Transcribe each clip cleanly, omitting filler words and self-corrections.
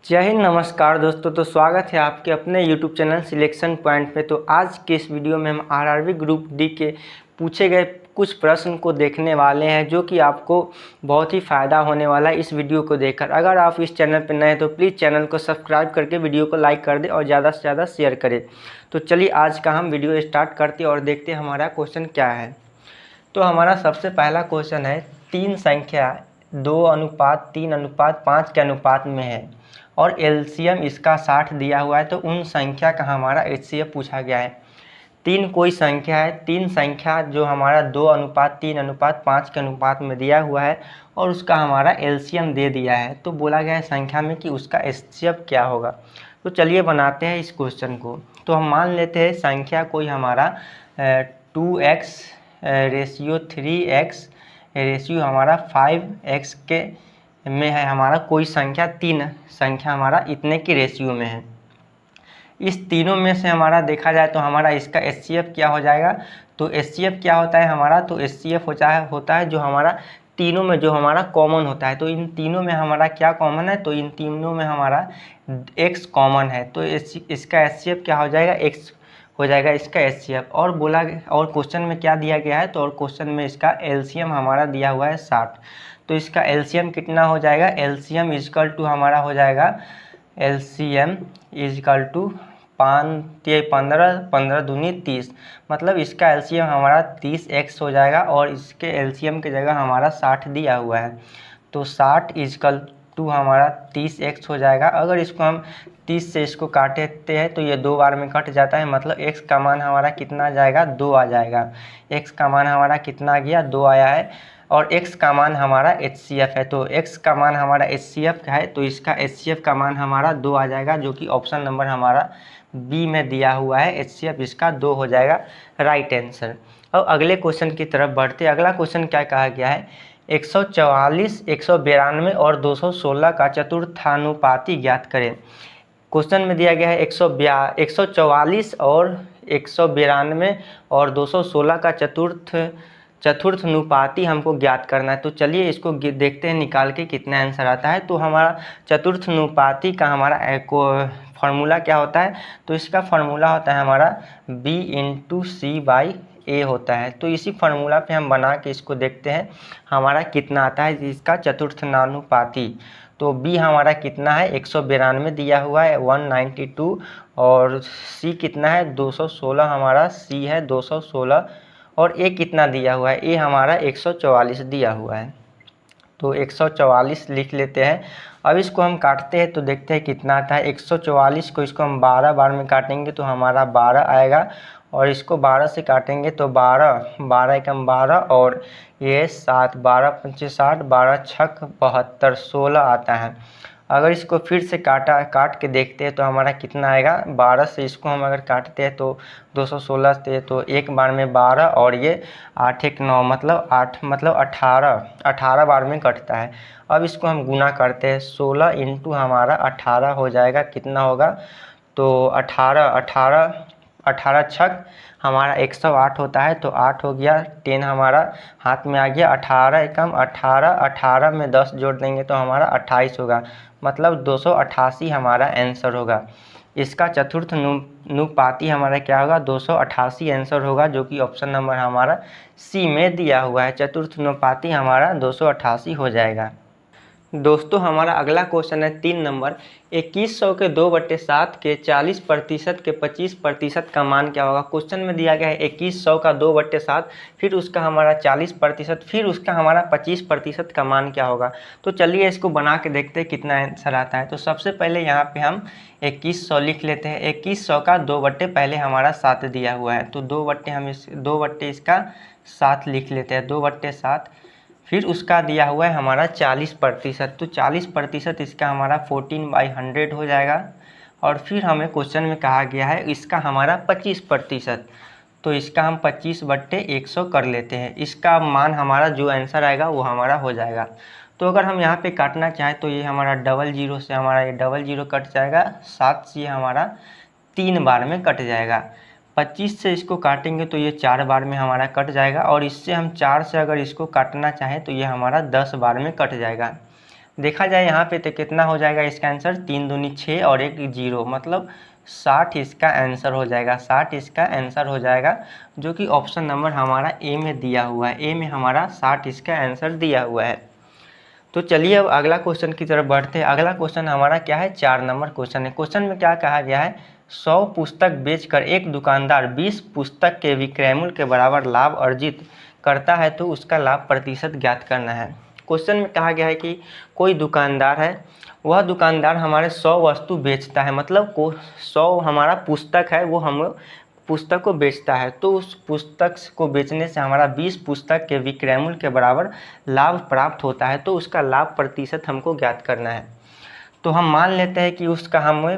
जय हिंद, नमस्कार दोस्तों। तो स्वागत है आपके अपने YouTube चैनल सिलेक्शन पॉइंट पे। तो आज के इस वीडियो में हम आरआरबी ग्रुप डी के पूछे गए कुछ प्रश्न को देखने वाले हैं, जो कि आपको बहुत ही फ़ायदा होने वाला है इस वीडियो को देखकर। अगर आप इस चैनल पर नए हैं तो प्लीज़ चैनल को सब्सक्राइब करके वीडियो को लाइक कर दें और ज़्यादा से ज़्यादा शेयर करें। तो चलिए आज का हम वीडियो स्टार्ट करते हैं और देखते हैं हमारा क्वेश्चन क्या है। तो हमारा सबसे पहला क्वेश्चन है, तीन संख्या 2:3:5 के अनुपात में है और एलसीएम इसका 60 दिया हुआ है। तो उन संख्या का हमारा एचसीएफ पूछा गया है। तीन कोई संख्या है, तीन संख्या जो हमारा 2:3:5 के अनुपात में दिया हुआ है और उसका हमारा एलसीएम दे दिया है। तो बोला गया है संख्या में कि उसका एचसीएफ क्या होगा। तो चलिए बनाते हैं इस क्वेश्चन को। तो हम मान लेते हैं संख्या कोई हमारा 2x रेशियो 3x रेशियो हमारा 5x के में है। हमारा कोई संख्या तीन संख्या हमारा इतने की रेशियो में है। इस तीनों में से हमारा देखा जाए तो हमारा इसका एचसीएफ क्या हो जाएगा। तो एचसीएफ क्या होता है हमारा, तो एचसीएफ होता है जो हमारा तीनों में जो हमारा कॉमन होता है। तो इन तीनों में हमारा क्या कॉमन है, तो इन तीनों में हमारा x कॉमन है। तो इसका एचसीएफ क्या हो जाएगा, x हो जाएगा इसका एचसीएफ। और क्वेश्चन में क्या दिया गया है, तो और क्वेश्चन में इसका एलसीएम हमारा दिया हुआ है 60। तो इसका एलसीएम कितना हो जाएगा, एलसीएम इजकल टू हमारा हो जाएगा एलसीएम इजकल टू 15 दूनी 30, मतलब इसका एलसीएम हमारा 30x हो जाएगा और इसके एलसीएम की जगह हमारा 60 दिया हुआ है। तो 60 इजकल टू हमारा 30x हो जाएगा। अगर इसको हम 30 से इसको काटते हैं तो ये दो बार में कट जाता है, मतलब x का मान हमारा कितना आ जाएगा, 2 आ जाएगा। x का मान हमारा कितना आ गया, 2 आया है। और x का मान हमारा एचसीएफ है। तो x का मान हमारा एचसीएफ है, तो इसका एचसीएफ का मान हमारा 2 आ जाएगा, जो कि ऑप्शन नंबर हमारा बी में दिया हुआ है। एचसीएफ इसका 2 हो जाएगा राइट आंसर। अब अगले क्वेश्चन की तरफ बढ़ते। अगला क्वेश्चन क्या कहा गया है, 144, 192 और 216 का चतुर्थानुपाती ज्ञात करें। क्वेश्चन में दिया गया है 144 और 192 और 216 का चतुर्थानुपाती हमको ज्ञात करना है। तो चलिए इसको देखते हैं निकाल के कितना आंसर आता है। तो हमारा चतुर्थानुपाती का हमारा फार्मूला क्या होता है, तो इसका फार्मूला होता है हमारा b/c/a होता है। तो इसी फार्मूला पे हम बना के इसको देखते हैं हमारा कितना आता है इसका चतुर्थानुपाती। तो b हमारा कितना है, 192 दिया हुआ है 192, और c कितना है 216, हमारा c है 216, और a कितना दिया हुआ है, a हमारा 144 दिया हुआ है। तो 144 लिख लेते हैं। अब इसको हम काटते हैं तो देखते हैं कितना आता है। 144 को इसको हम 12 बार में काटेंगे तो हमारा 12 आएगा, और इसको 12 से काटेंगे तो 12 एकम 12, और ये 7, 12 पंचे 60, 12 छक 72, 16 आता है। अगर इसको फिर से काट के देखते हैं तो हमारा कितना आएगा, 12 से इसको हम अगर काटते हैं तो 216 से, तो एक बार में 12 और ये 8 एक 9, मतलब 18 बार में कटता है। अब इसको हम गुना करते हैं, 16 इंटू हमारा 18 हो जाएगा, कितना होगा, तो 18 छक हमारा 108 होता है। तो 8 हो गया, 10 हमारा हाथ में आ गया, 18 एकम 18, 18 में 10 जोड़ देंगे तो हमारा 28 होगा, मतलब 288 हमारा आंसर होगा। इसका चतुर्थानुपाती हमारा क्या होगा, 288 आंसर होगा, जो कि ऑप्शन नंबर हमारा सी में दिया हुआ है। चतुर्थानुपाती हमारा 288 हो जाएगा। दोस्तों हमारा अगला क्वेश्चन है 3 नंबर, 2100 के 2/7 के 40% के 25% का मान क्या होगा। क्वेश्चन में दिया गया है 2100 का 2/7, फिर उसका हमारा 40%, फिर उसका हमारा 25% का मान क्या होगा। तो चलिए इसको बना के देखते हैं कितना आंसर आता है। तो सबसे पहले यहाँ पे हम 2100 लिख लेते हैं। 2100 का 2/, पहले हमारा 7 दिया हुआ है, तो 2/, इसका 7 लिख लेते हैं, 2/7। फिर उसका दिया हुआ है हमारा 40%, तो 40% इसका हमारा 14/100 हो जाएगा। और फिर हमें क्वेश्चन में कहा गया है इसका हमारा 25%, तो इसका हम 25/100 कर लेते हैं। इसका मान हमारा जो आंसर आएगा वो हमारा हो जाएगा। तो अगर हम यहाँ पे काटना चाहें तो ये हमारा 00 से हमारा ये 00 कट जाएगा, 7 से हमारा 3 बार में कट जाएगा। 25 से इसको काटेंगे तो ये 4 बार में हमारा कट जाएगा, और इससे हम 4 से अगर इसको काटना चाहें तो ये हमारा 10 बार में कट जाएगा। देखा जाए यहाँ पे तो कितना हो जाएगा इसका आंसर, 3 दूनी 6 और 1 0, मतलब 60 इसका आंसर हो जाएगा, 60 इसका आंसर हो जाएगा, जो कि ऑप्शन नंबर हमारा ए में दिया हुआ है। ए में हमारा 60 इसका आंसर दिया हुआ है। तो चलिए अब अगला क्वेश्चन की तरफ बढ़ते हैं। अगला क्वेश्चन हमारा क्या है, 4 नंबर क्वेश्चन है। क्वेश्चन में क्या कहा गया है, 100 पुस्तक बेचकर एक दुकानदार 20 पुस्तक के विक्रय मूल्य के बराबर लाभ अर्जित करता है तो उसका लाभ प्रतिशत ज्ञात करना है। क्वेश्चन में कहा गया है कि कोई दुकानदार है, वह दुकानदार हमारे 100 वस्तु बेचता है, मतलब 100 हमारा पुस्तक है, वो हम पुस्तक को बेचता है, तो उस पुस्तक को बेचने से हमारा 20 पुस्तक के विक्रय मूल्य के बराबर लाभ प्राप्त होता है, तो उसका लाभ प्रतिशत हमको ज्ञात करना है। तो हम मान लेते हैं कि उसका हमें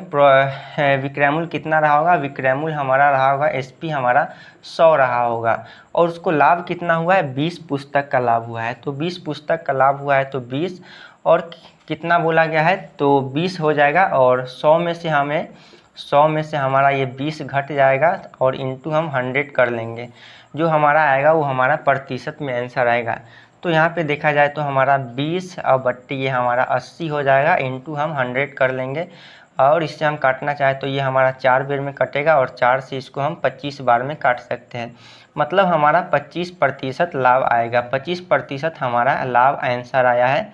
विक्रय मूल्य कितना रहा होगा, विक्रय मूल्य हमारा रहा होगा एसपी हमारा 100 रहा होगा, और उसको लाभ कितना हुआ है, 20 पुस्तक का लाभ हुआ है। तो 20 पुस्तक का लाभ हुआ है तो 20 और कितना बोला गया है, तो 20 हो जाएगा, और 100 में से हमारा ये 20 घट जाएगा और इंटू हम 100 कर लेंगे, जो हमारा आएगा वो हमारा प्रतिशत में आंसर आएगा। तो यहाँ पे देखा जाए तो हमारा 20 और बट्टी ये हमारा 80 हो जाएगा, इंटू हम 100 कर लेंगे, और इससे हम काटना चाहे तो ये हमारा 4 बार में कटेगा, और 4 से इसको हम 25 बार में काट सकते हैं, मतलब हमारा 25% लाभ आएगा। 25% हमारा लाभ आंसर आया है।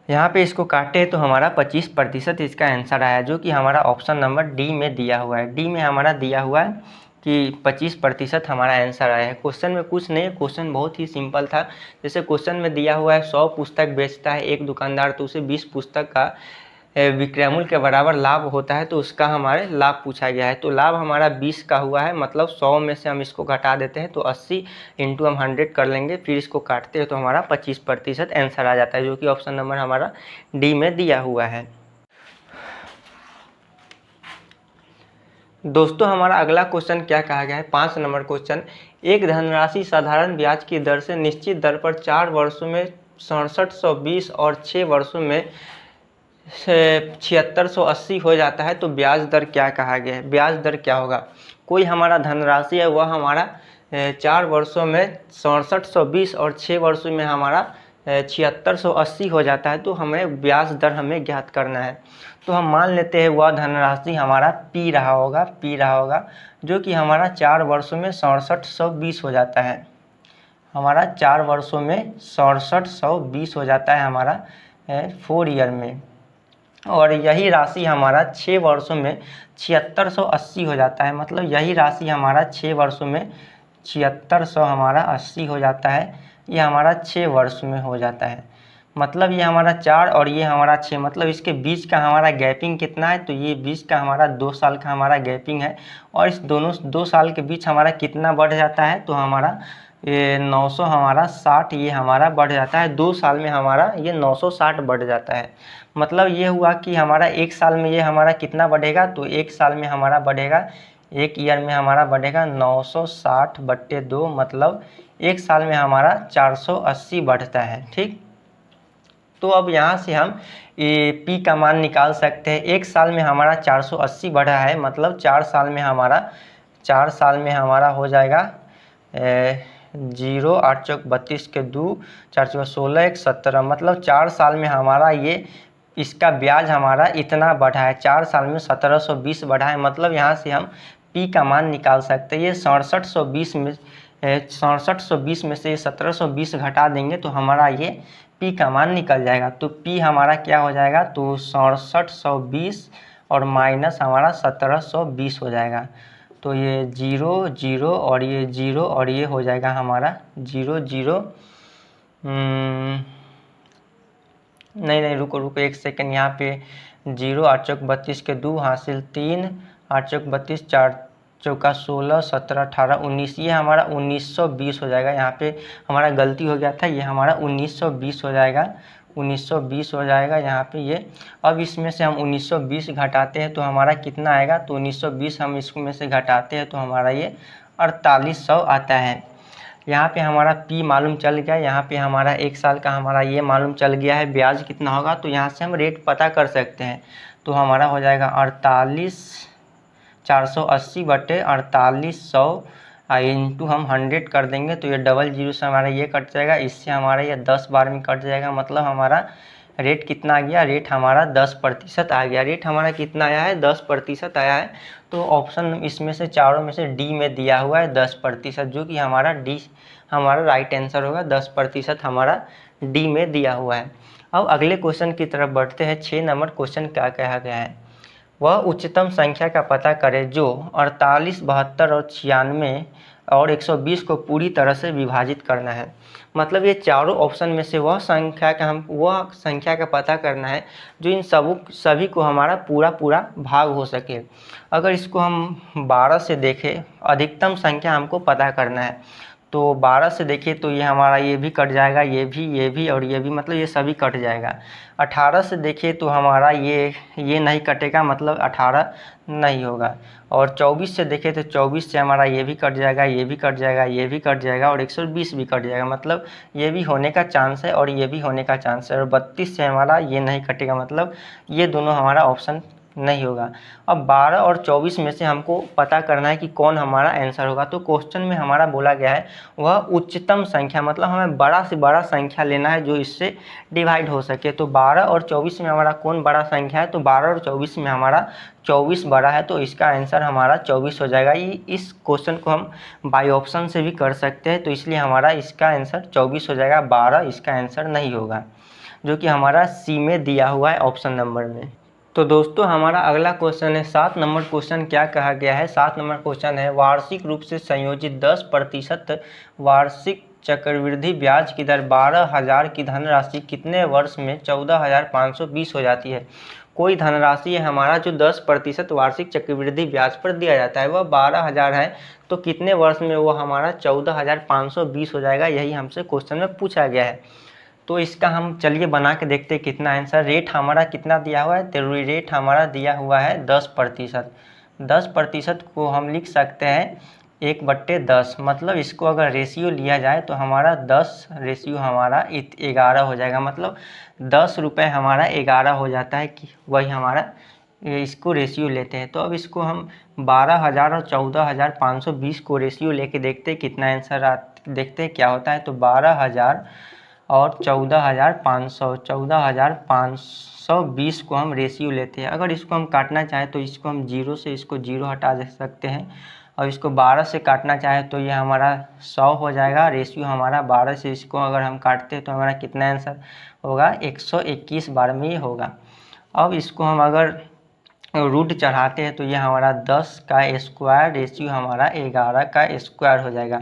यहाँ पे इसको काटे तो हमारा 25% इसका आंसर आया, जो कि हमारा ऑप्शन नंबर डी में दिया हुआ है। डी में हमारा दिया हुआ है कि 25% हमारा आंसर आया है। क्वेश्चन में कुछ नहीं, क्वेश्चन बहुत ही सिंपल था। जैसे क्वेश्चन में दिया हुआ है 100 पुस्तक बेचता है एक दुकानदार, तो उसे 20 पुस्तक का विक्रय मूल्य के बराबर लाभ होता है, तो उसका हमारे लाभ पूछा गया है। तो लाभ हमारा 20 का हुआ है, मतलब 100 में से हम इसको घटा देते हैं तो 80 इंटू हम 100 कर लेंगे, फिर इसको काटते हैं तो हमारा 25% आंसर आ जाता है, जो कि ऑप्शन नंबर हमारा डी में दिया हुआ है। दोस्तों हमारा अगला क्वेश्चन क्या कहा गया है, 5 नंबर क्वेश्चन, एक धनराशि साधारण ब्याज की दर से निश्चित दर पर 4 वर्षों में 6720 और 6 वर्षों में 7680 हो जाता है, तो ब्याज दर क्या कहा गया है, ब्याज दर क्या होगा। कोई हमारा धनराशि है, वह हमारा 4 वर्षों में 6720 और 6 वर्षों में हमारा 7680 हो जाता है, तो हमें ब्याज दर हमें ज्ञात करना है। तो हम मान लेते हैं वह धनराशि हमारा पी रहा होगा, जो कि हमारा 4 वर्षों में 6720 हो जाता है, हमारा 4 वर्षों में 6720 हो जाता है हमारा 4 ईयर में, और यही राशि हमारा 6 वर्षों में 7680 हो जाता है, मतलब यही राशि हमारा 6 वर्षों में 7600 हमारा 80 हो जाता है, ये हमारा 6 वर्ष में हो जाता है, मतलब ये हमारा 4 और ये हमारा 6, मतलब इसके बीच का हमारा गैपिंग कितना है, तो ये बीच का हमारा 2 साल का हमारा गैपिंग है, और इस दोनों 2 साल के बीच हमारा कितना बढ़ जाता है, तो हमारा ये 900 हमारा 60 ये हमारा बढ़ जाता है, 2 साल में हमारा ये 960 बढ़ जाता है। मतलब ये हुआ कि हमारा 1 साल में ये हमारा कितना बढ़ेगा, तो 1 साल में हमारा बढ़ेगा, 1 ईयर में हमारा बढ़ेगा 960/2, मतलब 1 साल में हमारा 480 बढ़ता है। ठीक, तो अब यहाँ से हम ये पी का मान निकाल सकते हैं। 1 साल में हमारा 480 बढ़ा है, मतलब 4 साल में हमारा हो जाएगा 0 8 चौक 32 के 2 4 चौक 16 1 17, मतलब 4 साल में हमारा ये इसका ब्याज हमारा इतना बढ़ा है, 4 साल में 1720 बढ़ा है, मतलब यहाँ से हम पी का मान निकाल सकते हैं। ये 6720 में 6720 में से 1720 घटा देंगे तो हमारा ये पी का मान निकल जाएगा। तो पी हमारा क्या हो जाएगा, तो 6720 और माइनस हमारा 1720 हो जाएगा, तो ये 0 0 और ये 0 और ये हो जाएगा हमारा 0 0 नहीं रुको 1 सेकेंड, यहाँ पे 0 8 चौक 32 के 2 हासिल 3 8 चौक 32 4 चौका 16 17 18 19, ये हमारा 1920 हो जाएगा। यहाँ पे हमारा गलती हो गया था, ये हमारा 1920 हो जाएगा, 1920 हो जाएगा यहाँ पे ये। अब इसमें से हम 1920 घटाते हैं तो हमारा कितना आएगा, तो 1920 हम इसमें से घटाते हैं तो हमारा ये 4800 आता है। यहाँ पे हमारा पी मालूम चल गया, यहाँ पे हमारा 1 साल का हमारा ये मालूम चल गया है ब्याज कितना होगा, तो यहाँ से हम रेट पता कर सकते हैं। तो हमारा हो जाएगा 480/4800 इंटू हम 100 कर देंगे, तो ये डबल 0 से हमारा ये कट जाएगा, इससे हमारा ये 10 बार में कट जाएगा, मतलब हमारा रेट कितना आ गया, रेट हमारा 10% आ गया। रेट हमारा कितना आया है, 10% आया है। तो ऑप्शन इसमें से चारों में से डी में दिया हुआ है 10%, जो कि हमारा डी हमारा राइट आंसर होगा। 10% हमारा डी में दिया हुआ है। अब अगले क्वेश्चन की तरफ बढ़ते हैं। 6 नंबर क्वेश्चन क्या कहा गया है, वह उच्चतम संख्या का पता करें जो 48, 72 और 96 और 120 को पूरी तरह से विभाजित करना है। मतलब ये चारों ऑप्शन में से वह संख्या का पता करना है जो इन सभी को हमारा पूरा भाग हो सके। अगर इसको हम 12 से देखें, अधिकतम संख्या हमको पता करना है, तो 12 से देखिए तो ये हमारा ये भी कट जाएगा, ये भी और ये भी, मतलब ये सभी कट जाएगा। 18 से देखिए तो हमारा ये नहीं कटेगा, मतलब 18 नहीं होगा। और 24 से देखें तो 24 से हमारा ये भी कट जाएगा, ये भी कट जाएगा, ये भी कट जाएगा और 120 भी कट जाएगा, मतलब ये भी होने का चांस है और ये भी होने का चांस है। और 32 से हमारा ये नहीं कटेगा, मतलब ये दोनों हमारा ऑप्शन नहीं होगा। अब 12 और 24 में से हमको पता करना है कि कौन हमारा आंसर होगा। तो क्वेश्चन में हमारा बोला गया है वह उच्चतम संख्या, मतलब हमें बड़ा से बड़ा संख्या लेना है जो इससे डिवाइड हो सके। तो 12 और 24 में हमारा कौन बड़ा संख्या है, तो 12 और 24 में हमारा 24 बड़ा है, तो इसका आंसर हमारा 24 हो जाएगा। इस क्वेश्चन को हम बाई ऑप्शन से भी कर सकते हैं, तो इसलिए हमारा इसका आंसर 24 हो जाएगा। 12 इसका आंसर नहीं होगा, जो कि हमारा सी में दिया हुआ है ऑप्शन नंबर में। तो दोस्तों हमारा अगला क्वेश्चन है 7 नंबर क्वेश्चन। क्या कहा गया है, 7 नंबर क्वेश्चन है वार्षिक रूप से संयोजित 10% वार्षिक चक्रवृद्धि ब्याज की दर 12,000 की धनराशि कितने वर्ष में 14,520 हो जाती है। कोई धनराशि है हमारा जो 10% वार्षिक चक्रवृद्धि ब्याज पर दिया जाता है, वह 12,000 है, तो कितने वर्ष में वो हमारा 14,520 हो जाएगा, यही हमसे क्वेश्चन में पूछा गया है। तो इसका हम चलिए बना के देखते हैं कितना आंसर। रेट हमारा कितना दिया हुआ है, तो रेट हमारा दिया हुआ है 10%। 10% को हम लिख सकते हैं 1/10, मतलब इसको अगर रेशियो लिया जाए तो हमारा 10 रेशियो हमारा 11 हो जाएगा, मतलब 10 रुपये हमारा 11 हो जाता है कि वही हमारा इसको रेशियो लेते हैं। तो अब इसको हम 12,000 और 14,520 को रेशियो लेके देखते हैं कितना आंसर देखते हैं क्या होता है। तो 12,000 और 14,520 को हम रेशियो लेते हैं। अगर इसको हम काटना चाहें तो इसको हम 0 से इसको 0 हटा सकते हैं, और इसको 12 से काटना चाहें तो ये हमारा 100 हो जाएगा। रेशियो हमारा 12 से इसको अगर हम काटते हैं तो हमारा कितना आंसर होगा, 121 बार में ये होगा। अब इसको हम अगर रूट चढ़ाते हैं तो ये हमारा 10 का स्क्वायर रेशियो हमारा 11 का स्क्वायर हो जाएगा।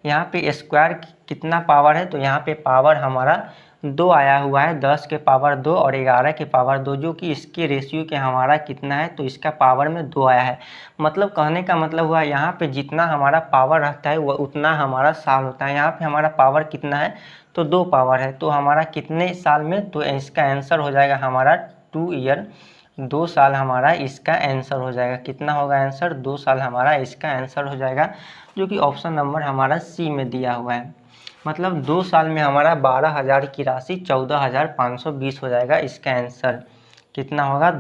यहाँ पे स्क्वायर कितना पावर है, तो यहाँ पे पावर हमारा 2 आया हुआ है, 10 के पावर 2 और 11 के पावर 2, जो कि इसके रेशियो के हमारा कितना है, तो इसका पावर में 2 आया है। मतलब कहने का मतलब हुआ यहाँ पे जितना हमारा पावर रहता है वह उतना हमारा साल होता है। यहाँ पे हमारा पावर कितना है, तो 2 पावर है, तो हमारा कितने साल में, तो इसका आंसर हो जाएगा हमारा 2 ईयर, 2 साल हमारा इसका आंसर हो जाएगा। कितना होगा आंसर, 2 साल हमारा इसका आंसर हो जाएगा, जो कि ऑप्शन नंबर हमारा सी में दिया हुआ है। मतलब 2 साल में हमारा 12,000 की राशि 14,520 हो जाएगा। इसका आंसर कितना होगा,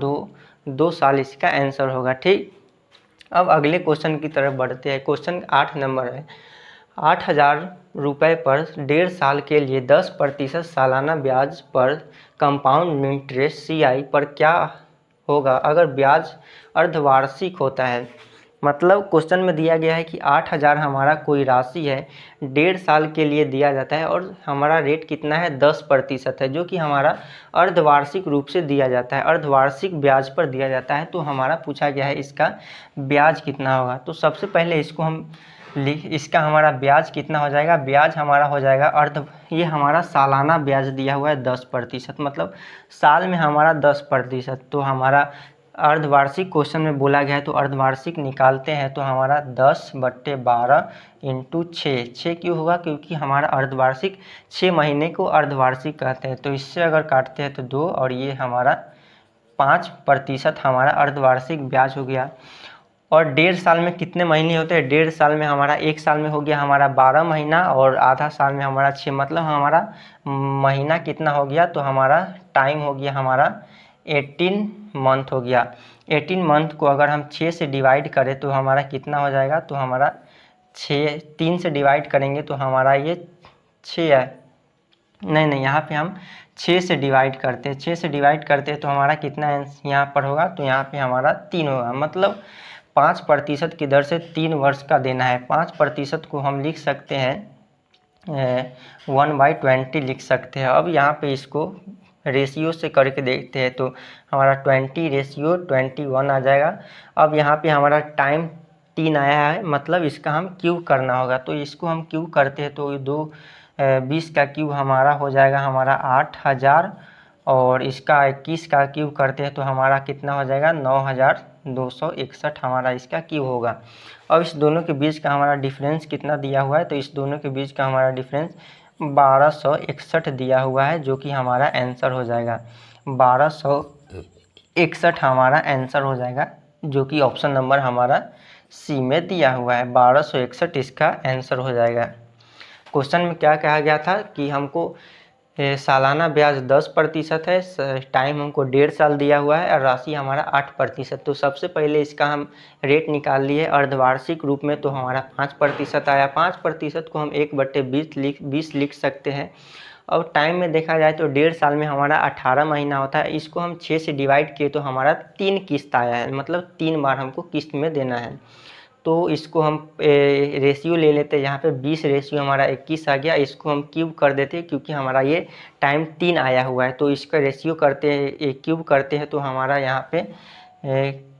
2 साल इसका आंसर होगा। ठीक, अब अगले क्वेश्चन की तरफ बढ़ते हैं। क्वेश्चन 8 नंबर है। 8,000 रुपये पर 1.5 साल के लिए 10% सालाना ब्याज पर कंपाउंड इंटरेस्ट CI पर क्या होगा अगर ब्याज अर्धवार्षिक होता है। मतलब क्वेश्चन में दिया गया है कि 8,000 हमारा कोई राशि है, 1.5 साल के लिए दिया जाता है और हमारा रेट कितना है, 10% है, जो कि हमारा अर्धवार्षिक रूप से दिया जाता है, अर्धवार्षिक ब्याज पर दिया जाता है। तो हमारा पूछा गया है इसका ब्याज कितना होगा। तो सबसे पहले इसको हम इसका हमारा ब्याज कितना हो जाएगा, ब्याज हमारा हो जाएगा ये हमारा सालाना ब्याज दिया हुआ है 10%, मतलब साल में हमारा 10%। तो हमारा अर्धवार्षिक क्वेश्चन में बोला गया है, तो अर्धवार्षिक निकालते हैं तो हमारा 10/12 इंटू 6 क्यों होगा, क्योंकि हमारा अर्धवार्षिक 6 महीने को अर्धवार्षिक कहते हैं। तो इससे अगर काटते हैं तो 2 और ये हमारा 5% हमारा अर्धवार्षिक ब्याज हो गया। और 1.5 साल में कितने महीने होते हैं, 1.5 साल में हमारा 1 साल में हो गया हमारा 12 महीना और आधा साल में हमारा 6, मतलब हमारा महीना कितना हो गया, तो हमारा टाइम हो गया हमारा 18 मंथ हो गया। 18 मंथ को अगर हम 6 से डिवाइड करें तो हमारा कितना हो जाएगा, तो हमारा 3 से डिवाइड करेंगे तो हमारा ये 6 है, नहीं नहीं, यहाँ पे हम 6 से डिवाइड करते हैं। 6 से डिवाइड करते हैं तो हमारा कितना यहाँ पर होगा, तो यहाँ पे हमारा 3 होगा। मतलब 5% की दर से 3 वर्ष का देना है। 5% को हम लिख सकते हैं 1/20 लिख सकते हैं। अब यहाँ पे इसको रेशियो से करके देखते हैं तो हमारा 20:21 आ जाएगा। अब यहाँ पे हमारा टाइम 3 आया है, मतलब इसका हम क्यूब करना होगा। तो इसको हम क्यूब करते हैं तो 20 का क्यूब हमारा हो जाएगा हमारा 8000, और इसका 21 का क्यूब करते हैं तो हमारा कितना हो जाएगा 9261 हमारा इसका क्यूब होगा। अब इस दोनों के बीच का हमारा डिफरेंस कितना दिया हुआ है, तो इस दोनों के बीच का हमारा डिफरेंस 1261 दिया हुआ है, जो कि हमारा आंसर हो जाएगा 1261 हमारा आंसर हो जाएगा, जो कि ऑप्शन नंबर हमारा सी में दिया हुआ है। 1261 इसका आंसर हो जाएगा। क्वेश्चन में क्या कहा गया था कि हमको सालाना ब्याज 10% है, टाइम हमको 1.5 साल दिया हुआ है, और राशि हमारा 8%। तो सबसे पहले इसका हम रेट निकाल लिए अर्धवार्षिक रूप में, तो हमारा 5% आया। 5% को हम 1/20 लिख सकते हैं। अब टाइम में देखा जाए तो 1.5 साल में हमारा 18 महीना होता है। इसको हम 6 से डिवाइड किए तो हमारा 3 किस्त आया है, मतलब 3 बार हमको किस्त में देना है। तो इसको हम रेशियो ले लेते हैं। यहाँ पे 20 रेशियो हमारा 21 आ गया। इसको हम क्यूब कर देते हैं क्योंकि हमारा ये टाइम 3 आया हुआ है। तो इसका रेशियो करते हैं, क्यूब करते हैं तो हमारा यहाँ पे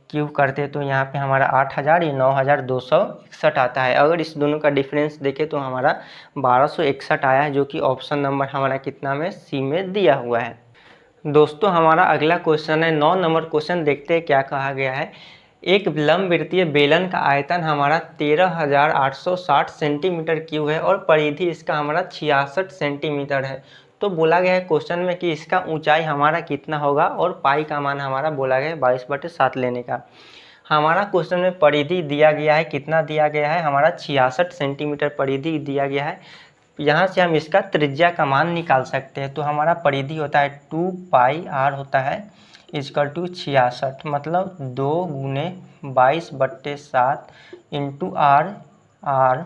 क्यूब करते हैं तो यहाँ पे हमारा 8000, ये 9261 आता है। अगर इस दोनों का डिफरेंस देखें तो हमारा 1261 आया है, जो कि ऑप्शन नंबर हमारा कितना में सी में दिया हुआ है। दोस्तों हमारा अगला क्वेश्चन है 9 नंबर क्वेश्चन। देखते हैं क्या कहा गया है। एक लंबवृत्तीय बेलन का आयतन हमारा 13,860 सेंटीमीटर क्यूब है और परिधि इसका हमारा 66 सेंटीमीटर है। तो बोला गया है क्वेश्चन में कि इसका ऊंचाई हमारा कितना होगा, और पाई का मान हमारा बोला गया है 22/7 लेने का। हमारा क्वेश्चन में परिधि दिया गया है, कितना दिया गया है, हमारा 66 सेंटीमीटर परिधि दिया गया है। यहाँ से हम इसका त्रिज्या का मान निकाल सकते हैं। तो हमारा परिधि होता है 2πr होता है इजकल टू 66, मतलब 2 × 22/7 इंटू r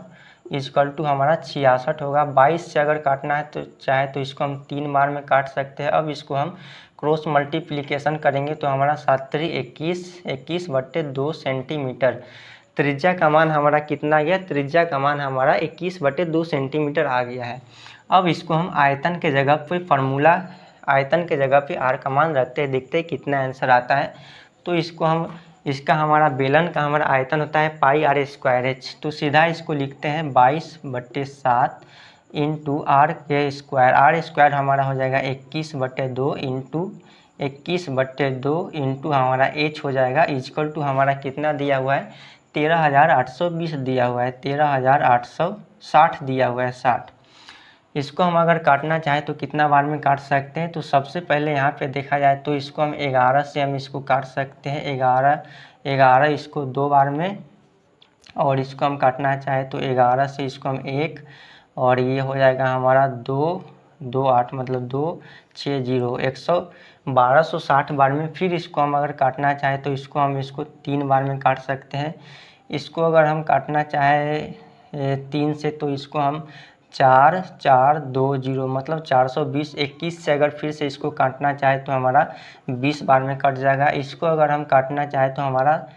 इजकल टू हमारा 66 होगा। 22 से अगर काटना है तो चाहे तो इसको हम 3 बार में काट सकते हैं। अब इसको हम क्रॉस मल्टीप्लिकेशन करेंगे तो हमारा 7×3 = 21/2 सेंटीमीटर। त्रिज्या का मान हमारा कितना गया, त्रिज्या का मान हमारा 21/2 सेंटीमीटर आ गया है। अब इसको हम आयतन के जगह पे आयतन के जगह पे r का मान रखते हैं, देखते हैं कितना आंसर आता है। तो इसका हमारा बेलन का हमारा आयतन होता है πr²h। तो सीधा इसको लिखते हैं 22/7 इंटू r² हमारा हो जाएगा 21/2 इंटू 21/2 इंटू हमारा h हो जाएगा इजकल टू हमारा कितना दिया हुआ है 13,820 दिया हुआ है, 13,860 दिया हुआ है 60। इसको हम अगर काटना चाहें तो कितना बार में काट सकते हैं, तो सबसे पहले यहाँ पे देखा जाए तो इसको हम 11 से हम इसको काट सकते हैं। 11 इसको 2 बार में, और इसको हम काटना चाहें तो 11 से इसको हम 1, और ये हो जाएगा हमारा 2 2 8 मतलब 2 6 0 1260 बार में। फिर इसको हम अगर काटना चाहें तो इसको 3 बार में काट सकते हैं। इसको अगर हम काटना चाहें 3 से तो इसको हम 4 4 2 0 मतलब 420। 21 से अगर फिर से इसको काटना चाहे तो हमारा 20 बार में कट जाएगा। इसको अगर हम काटना चाहे तो हमारा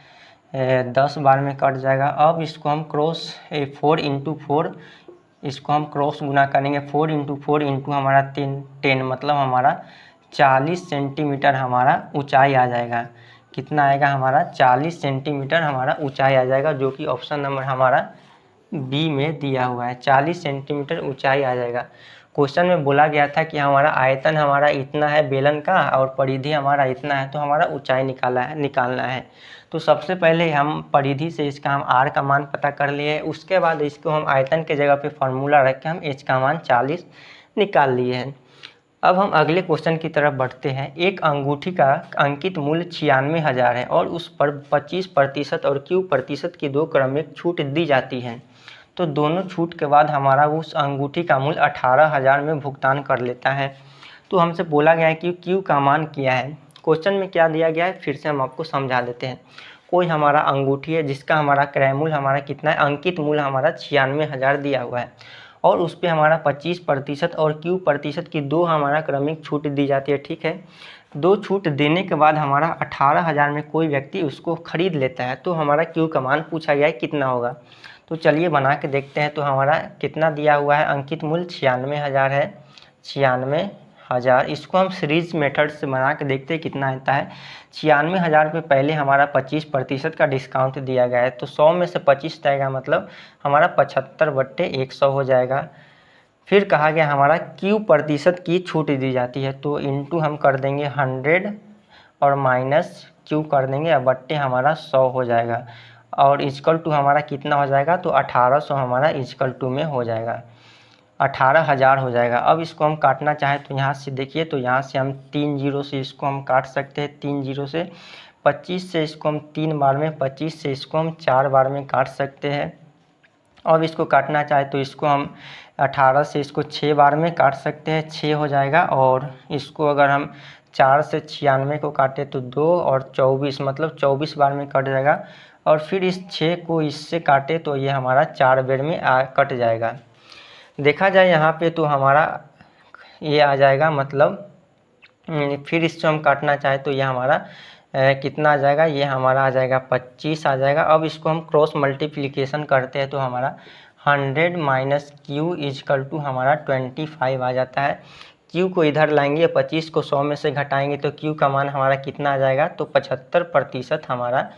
10 बार में कट जाएगा। अब इसको हम 4 × 4 इसको हम क्रॉस गुना करेंगे। 4 × 4 इंटू हमारा 10 मतलब हमारा 40 सेंटीमीटर हमारा ऊंचाई आ जाएगा। कितना आएगा हमारा 40 सेंटीमीटर हमारा ऊंचाई आ जाएगा, जो कि ऑप्शन नंबर हमारा बी में दिया हुआ है। 40 सेंटीमीटर ऊंचाई आ जाएगा। क्वेश्चन में बोला गया था कि हमारा आयतन हमारा इतना है बेलन का और परिधि हमारा इतना है, तो हमारा ऊंचाई निकालना है। तो सबसे पहले हम परिधि से इसका हम r का मान पता कर लिए। उसके बाद इसको हम आयतन के जगह पे फार्मूला रख के हम h का मान 40 निकाल लिए हैं। अब हम अगले क्वेश्चन की तरफ बढ़ते हैं। एक अंगूठी का अंकित मूल्य 96,000 है और उस पर 25% और Q% की 2 क्रमिक छूट दी जाती है। तो दोनों छूट के बाद हमारा उस अंगूठी का मूल्य 18,000 में भुगतान कर लेता है। तो हमसे बोला गया है कि Q का मान क्या है। क्वेश्चन में क्या दिया गया है फिर से हम आपको समझा देते हैं। कोई हमारा अंगूठी है जिसका हमारा क्रय मूल्य हमारा कितना है, अंकित मूल्य हमारा 96,000 दिया हुआ है। और उस पे हमारा 25% और Q% की 2 हमारा क्रमिक छूट दी जाती है। ठीक है, 2 छूट देने के बाद हमारा 18,000 में कोई व्यक्ति उसको खरीद लेता है तो हमारा Q का मान पूछा गया है कितना होगा। तो चलिए बना के देखते हैं। तो हमारा कितना दिया हुआ है, अंकित मूल्य 96,000 है, 96,000। इसको हम सीरीज मेथड से बना के देखते हैं कितना आता है। 96,000 पे पहले हमारा 25% का डिस्काउंट दिया गया है, तो 100 में से 25 जाएगा, मतलब हमारा 75/100 हो जाएगा। फिर कहा गया हमारा Q% की छूट दी जाती है, तो इंटू हम कर देंगे 100 और माइनस Q कर देंगे, अब बट्टे हमारा 100 हो जाएगा और इक्वल टू हमारा कितना हो जाएगा, तो 1800 हमारा इक्वल टू में हो जाएगा, 18,000 हो जाएगा। अब इसको हम काटना चाहें तो यहाँ से देखिए, तो यहाँ से हम 3 जीरो से इसको हम काट सकते हैं, 3 जीरो से 25 से इसको हम 3 बार में, 25 से इसको हम 4 बार में काट सकते हैं। और इसको काटना चाहे तो इसको हम 18 से इसको 6 बार में काट सकते हैं, 6 हो जाएगा। और इसको अगर हम 4 से 96 को काटे तो 2 और 24, मतलब 24 बार में कट जाएगा। और फिर इस 6 को इससे काटे तो ये हमारा 4 बार में कट जाएगा। देखा जाए यहाँ पे तो हमारा ये आ जाएगा, मतलब फिर इससे हम काटना चाहे तो ये हमारा कितना आ जाएगा, ये हमारा आ जाएगा 25 आ जाएगा। अब इसको हम क्रॉस मल्टीप्लिकेशन करते हैं तो हमारा 100 माइनस Q इजकल टू हमारा 25 आ जाता है। Q को इधर लाएंगे, 25 को 100 में से घटाएंगे तो Q का मान हमारा कितना आ जाएगा, तो 75% हमारा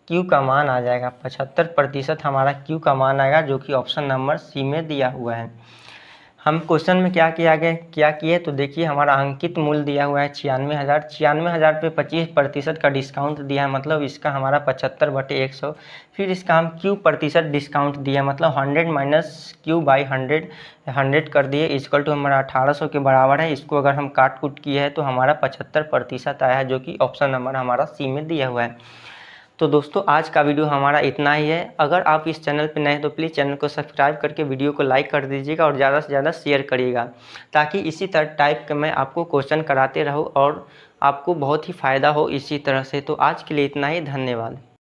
Q का मान आ जाएगा, 75% हमारा Q का मान आएगा, जो कि ऑप्शन नंबर सी में दिया हुआ है। हम क्वेश्चन में क्या किए तो देखिए, हमारा अंकित मूल्य दिया हुआ है 96,000, 96,000 पे 25% का डिस्काउंट दिया है, मतलब इसका हमारा 75/100। फिर इसका हम Q% डिस्काउंट दिया, मतलब 100 माइनस Q बाई 100 कर दिए, इक्वल टू हमारा 1800 के बराबर है। इसको अगर हम काट कूट किए हैं तो हमारा 75% आया है, जो कि ऑप्शन नंबर हमारा सी में दिया हुआ है। तो दोस्तों आज का वीडियो हमारा इतना ही है। अगर आप इस चैनल पर नए हैं तो प्लीज़ चैनल को सब्सक्राइब करके वीडियो को लाइक कर दीजिएगा और ज़्यादा से ज़्यादा शेयर करिएगा, ताकि इसी तरह टाइप के मैं आपको क्वेश्चन कराते रहूँ और आपको बहुत ही फ़ायदा हो इसी तरह से। तो आज के लिए इतना ही, धन्यवाद।